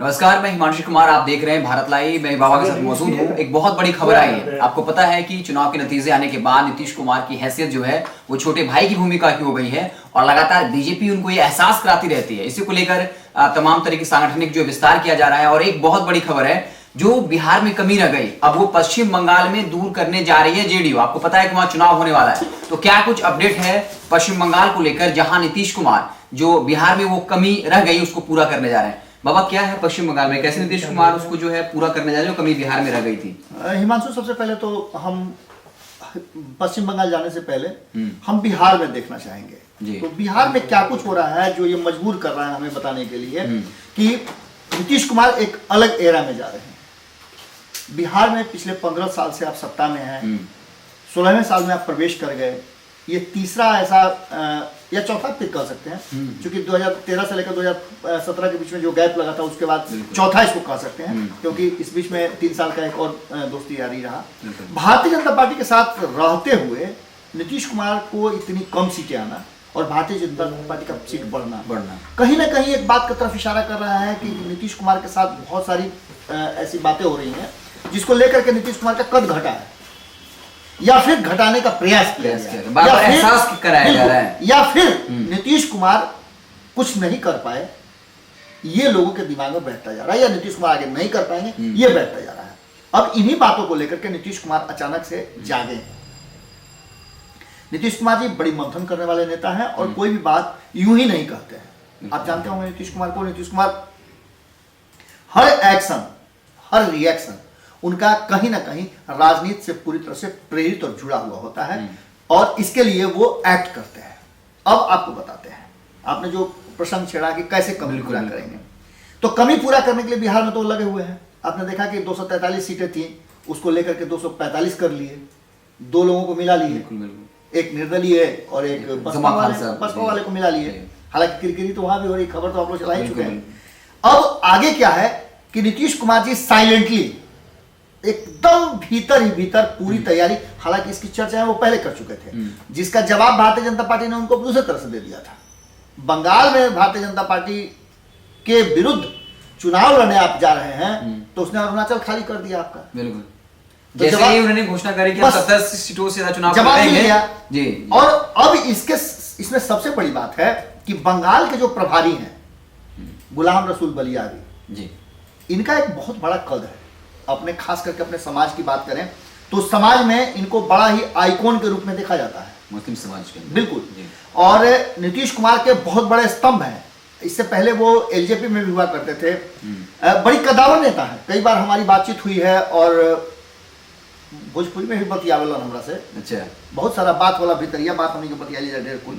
नमस्कार, मैं हिमांशु कुमार। आप देख रहे हैं भारत लाइव। मैं बाबा के साथ मौजूद हूँ। एक बहुत बड़ी खबर आई है। आपको पता है कि चुनाव के नतीजे आने के बाद नीतीश कुमार की हैसियत जो है वो छोटे भाई की भूमिका की हो गई है और लगातार बीजेपी उनको ये एहसास कराती रहती है। इसी को लेकर तमाम तरह की सांगठनिक जो विस्तार किया जा रहा है। और एक बहुत बड़ी खबर है, जो बिहार में कमी रह गई अब वो पश्चिम बंगाल में दूर करने जा रही है जेडीयू। आपको पता है कि वहां चुनाव होने वाला है, तो क्या कुछ अपडेट है पश्चिम बंगाल को लेकर, जहां नीतीश कुमार जो बिहार में वो कमी रह गई उसको पूरा करने जा रहे हैं। बाबा, क्या है पश्चिम बंगाल में, कैसे नीतीश कुमार उसको जो है पूरा करने जा रहे हैं जो कमी बिहार में रह गई थी? हिमांशु, सबसे पहले तो हम पश्चिम बंगाल जाने से पहले हम बिहार में देखना चाहेंगे। तो बिहार में क्या कुछ हो रहा है जो ये मजबूर कर रहा है हमें बताने के लिए कि नीतीश कुमार एक अलग एरा में जा रहे हैं। बिहार में पिछले 15 साल से आप सत्ता में हैं, 16वें साल में आप प्रवेश कर गए। ये तीसरा ऐसा या चौथा पिक कह सकते हैं, क्योंकि 2013 से लेकर 2017 के बीच में जो गैप लगा था उसके बाद चौथा इसको कह सकते हैं, क्योंकि इस बीच में 3 साल का एक और दोस्ती यारी रहा। भारतीय जनता पार्टी के साथ रहते हुए नीतीश कुमार को इतनी कम सीटें आना और भारतीय जनता पार्टी का सीट बढ़ना कहीं ना कहीं एक बात की तरफ इशारा कर रहा है कि नीतीश कुमार के साथ बहुत सारी ऐसी बातें हो रही हैं जिसको लेकर के नीतीश कुमार का कद घटा है या फिर घटाने का प्रयास किया एहसास कराया जा रहा है, या फिर नीतीश कुमार कुछ नहीं कर पाए ये लोगों के दिमाग में बैठता जा रहा है, या नीतीश कुमार आगे नहीं कर पाएंगे ये बैठता जा रहा है। अब इन्हीं बातों को लेकर के नीतीश कुमार अचानक से जागे। नीतीश कुमार जी बड़ी मंथन करने वाले नेता हैं और कोई भी बात यूं ही नहीं कहते हैं। आप जानते होंगे नीतीश कुमार को। नीतीश कुमार हर एक्शन, हर रिएक्शन उनका कहीं ना कहीं राजनीति से पूरी तरह से प्रेरित और जुड़ा हुआ होता है और इसके लिए वो एक्ट करते हैं। अब आपको बताते हैं, आपने जो प्रसंग छेड़ा कि कैसे कमी पूरा करेंगे, तो कमी पूरा करने के लिए बिहार में तो लगे हुए हैं। आपने देखा कि 243 सीटें थी, उसको लेकर के 245 कर लिए, 2 लोगों को मिला लिए, एक निर्दलीय और एक बसपा वाले को मिला लिए। हालांकि किरकिरी तो वहां भी हो रही, खबर तो आप लोग चला ही चुके हैं। अब आगे क्या है कि नीतीश कुमार जी साइलेंटली एकदम भीतर ही भीतर पूरी तैयारी, हालांकि इसकी चर्चा वो पहले कर चुके थे, जिसका जवाब भारतीय जनता पार्टी ने उनको दूसरे तरह से दे दिया था। बंगाल में भारतीय जनता पार्टी के विरुद्ध चुनाव लड़ने आप जा रहे हैं तो उसने अरुणाचल खाली कर दिया आपका। बिल्कुल, तो जैसे ही उन्होंने घोषणा करी कि 70 सीटों से चुनाव लड़ेंगे जी। और अब इसमें सबसे बड़ी बात है कि बंगाल के जो प्रभारी हैं गुलाम रसूल बलियारी जी, इनका एक बहुत बड़ा कद है। अपने खास करके अपने समाज की बात करें तो समाज में इनको बड़ा ही आइकॉन के रूप में देखा जाता है, मुस्लिम समाज के। बिल्कुल। और नीतीश कुमार के बहुत बड़े स्तंभ हैं। इससे पहले वो एलजेपी में भी हुआ करते थे। बड़ी कदावर नेता है। कई बार हमारी बातचीत हुई है और भोजपुरी में भी बतियावलन हमरा से। अच्छा, बहुत सारा बात वाला भीतरिया बात हमें बतियाली जाए कुल।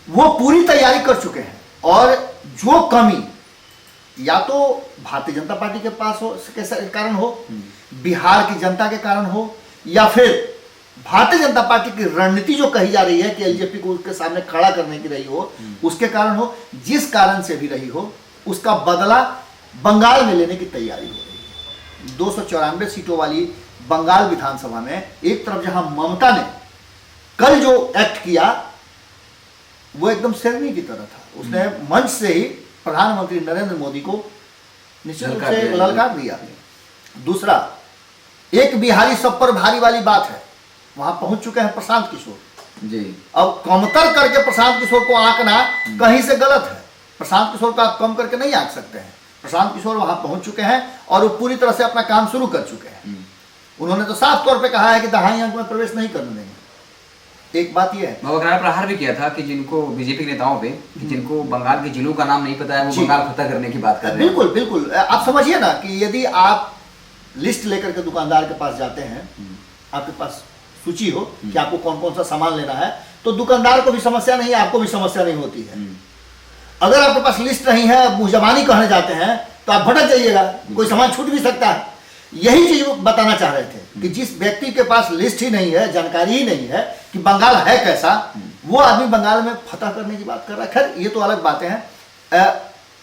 वो पूरी तैयारी कर चुके हैं और जो कमी या तो भारतीय जनता पार्टी के पास हो के कारण हो, बिहार की जनता के कारण हो, या फिर भारतीय जनता पार्टी की रणनीति जो कही जा रही है कि एलजेपी को उसके सामने खड़ा करने की रही हो, उसके कारण हो, जिस कारण से भी रही हो, उसका बदला बंगाल में लेने की तैयारी हो रही है। 294 सीटों वाली बंगाल विधानसभा में एक तरफ जहां ममता ने कल जो एक्ट किया वो एकदम शेरनी की तरह था। उसने मंच से ही प्रधानमंत्री नरेंद्र मोदी को निश्चित रूप से ललकार दिया। दूसरा, एक बिहारी सब पर भारी वाली बात है, वहां पहुंच चुके हैं प्रशांत किशोर जी। अब कमतर करके प्रशांत किशोर को आंकना कहीं से गलत है। प्रशांत किशोर को आप कम करके नहीं आंक सकते हैं। प्रशांत किशोर वहां पहुंच चुके हैं और वो पूरी तरह से अपना काम शुरू कर चुके हैं। उन्होंने तो साफ तौर पर कहा है कि दहाई अंक में प्रवेश नहीं करने देंगे। एक बात यह है, प्रहार भी किया था कि जिनको बीजेपी के नेताओं पे कि जिनको बंगाल के जिलों का नाम नहीं पता है वो बंगाल फतह करने की बात कर रहे हैं। बिल्कुल बिल्कुल। आप समझिए ना कि यदि आप लिस्ट लेकर के दुकानदार के पास जाते हैं, आपके पास सूची हो कि आपको कौन कौन सा सामान लेना है, तो दुकानदार को भी समस्या नहीं है, आपको भी समस्या नहीं होती है। अगर आपके पास लिस्ट नहीं है, मुंहजबानी कहने जाते हैं तो आप भटक जाइएगा, कोई सामान छूट भी सकता है। यही चीज बताना चाह रहे थे कि जिस व्यक्ति के पास लिस्ट ही नहीं है, जानकारी ही नहीं है कि बंगाल है कैसा, वो आदमी बंगाल में फतह करने की बात कर रहा है। खैर ये तो अलग बातें हैं।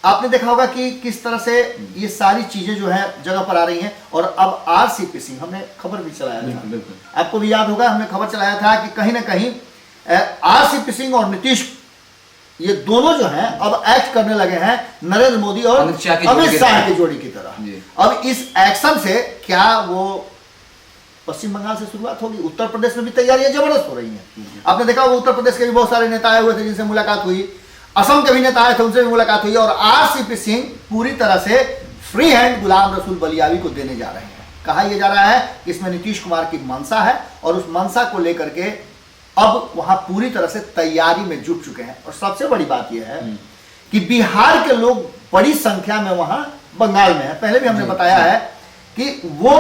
आपने देखा होगा कि किस तरह से ये सारी चीजें जो है जगह पर आ रही हैं। और अब आरसीपी सिंह, हमने खबर भी चलाया था, आपको भी याद होगा, हमने खबर चलाया था कि कहीं ना कहीं आरसीपी सिंह और नीतीश ये दोनों जो हैं अब एक्ट करने लगे हैं नरेंद्र मोदी और अमित शाह की जोड़ी की तरह। अब इस एक्शन से क्या वो पश्चिम बंगाल से शुरुआत होगी, उत्तर प्रदेश में भी तैयारियां जबरदस्त हो रही हैं। आपने देखा वो उत्तर प्रदेश के भी बहुत सारे नेता आए हुए थे जिनसे मुलाकात हुई, असम के भी नेता आए थे उनसे भी मुलाकात हुई, और आरसीपी सिंह पूरी तरह से फ्री हैंड गुलाम रसूल बलियावी को देने जा रहे हैं। कहा यह जा रहा है कि इसमें नीतीश कुमार की मंशा है और उस मंशा को लेकर के अब वहां पूरी तरह से तैयारी में जुट चुके हैं। और सबसे बड़ी बात यह है कि बिहार के लोग बड़ी संख्या में वहां बंगाल में है। पहले भी हमने बताया है कि वो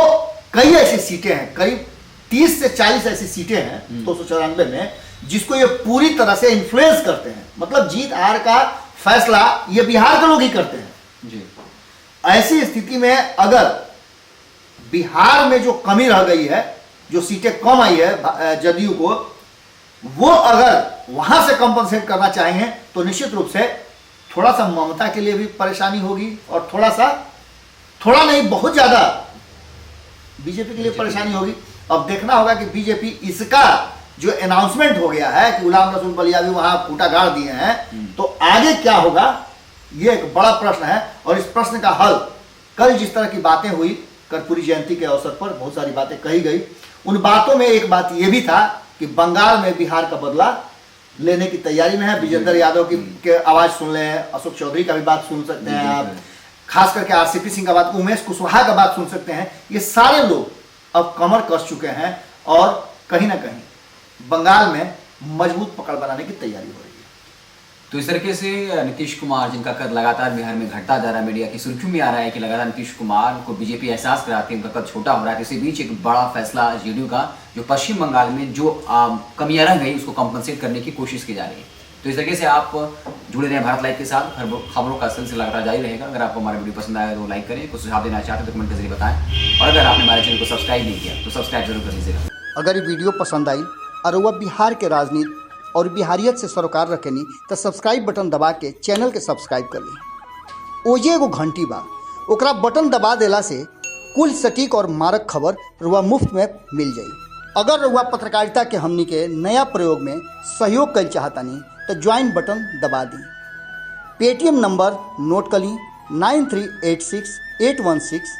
कई ऐसी सीटें हैं, करीब 30 से 40 ऐसी सीटें हैं 294 में, जिसको ये पूरी तरह से इन्फ्लुएंस करते हैं। मतलब जीत हार का फैसला ये बिहार के लोग ही करते हैं जी। ऐसी स्थिति में अगर बिहार में जो कमी रह गई है, जो सीटें कम आई है जदयू को, वो अगर वहां से कंपनसेट करना चाहेंगे तो निश्चित रूप से थोड़ा सा ममता के लिए भी परेशानी होगी और थोड़ा नहीं बहुत ज्यादा बीजेपी के लिए परेशानी होगी। अब देखना होगा कि बीजेपी इसका जो अनाउंसमेंट हो गया है कि गुलाम रसूल बलियावी वहां फूटा गाड़ दिए हैं, तो आगे क्या होगा ये एक बड़ा प्रश्न है। और इस प्रश्न का हल कल जिस तरह की बातें हुई, कर्पूरी जयंती के अवसर पर बहुत सारी बातें कही गई, उन बातों में एक बात यह भी था कि बंगाल में बिहार का बदला लेने की तैयारी में है। विजेंद्र यादव की के आवाज सुन लें, अशोक चौधरी का भी बात सुन सकते हैं आप, खास करके आरसीपी सिंह का बात, उमेश कुशवाहा का बात सुन सकते हैं। ये सारे लोग अब कमर कस चुके हैं और कहीं ना कहीं बंगाल में मजबूत पकड़ बनाने की तैयारी हो रही है। तो इस तरीके से नीतीश कुमार, जिनका कद लगातार बिहार में घटता जा रहा है, मीडिया की सुर्खियों में आ रहा है कि लगातार नीतीश कुमार को बीजेपी एहसास कराती है उनका कद छोटा हो रहा है। इसी बीच एक बड़ा फैसला जेडीयू का, जो पश्चिम बंगाल में जो कमियां रह गई उसको कंपनसेट करने की कोशिश की जा रही है। तो इस तरीके से आप जुड़े रहें भारत लाइव के साथ, खबरों का सिलसिला लगातार जारी रहेगा। अगर आपको हमारा वीडियो पसंद आया तो लाइक करें, कुछ सुझाव देना चाहते हैं तो कमेंट के जरिए बताएं, और अगर आपने हमारे चैनल को सब्सक्राइब नहीं किया तो सब्सक्राइब जरूर कर लीजिएगा। अगर ये वीडियो पसंद आई और वह बिहार के राजनीति और बिहारियत से सरोकार रखेनी तो सब्सक्राइब बटन दबा के चैनल के सब्सक्राइब कर ली। ओजे एगो घंटी बा, ओकरा बटन दबा देला से कुल सटीक और मारक खबर रुआ मुफ्त में मिल जाई। अगर रुआ पत्रकारिता के हमनी के नया प्रयोग में सहयोग कर चाहतानी तो ज्वाइन बटन दबा दी। पेटीएम नंबर नोट कर ली 9386 816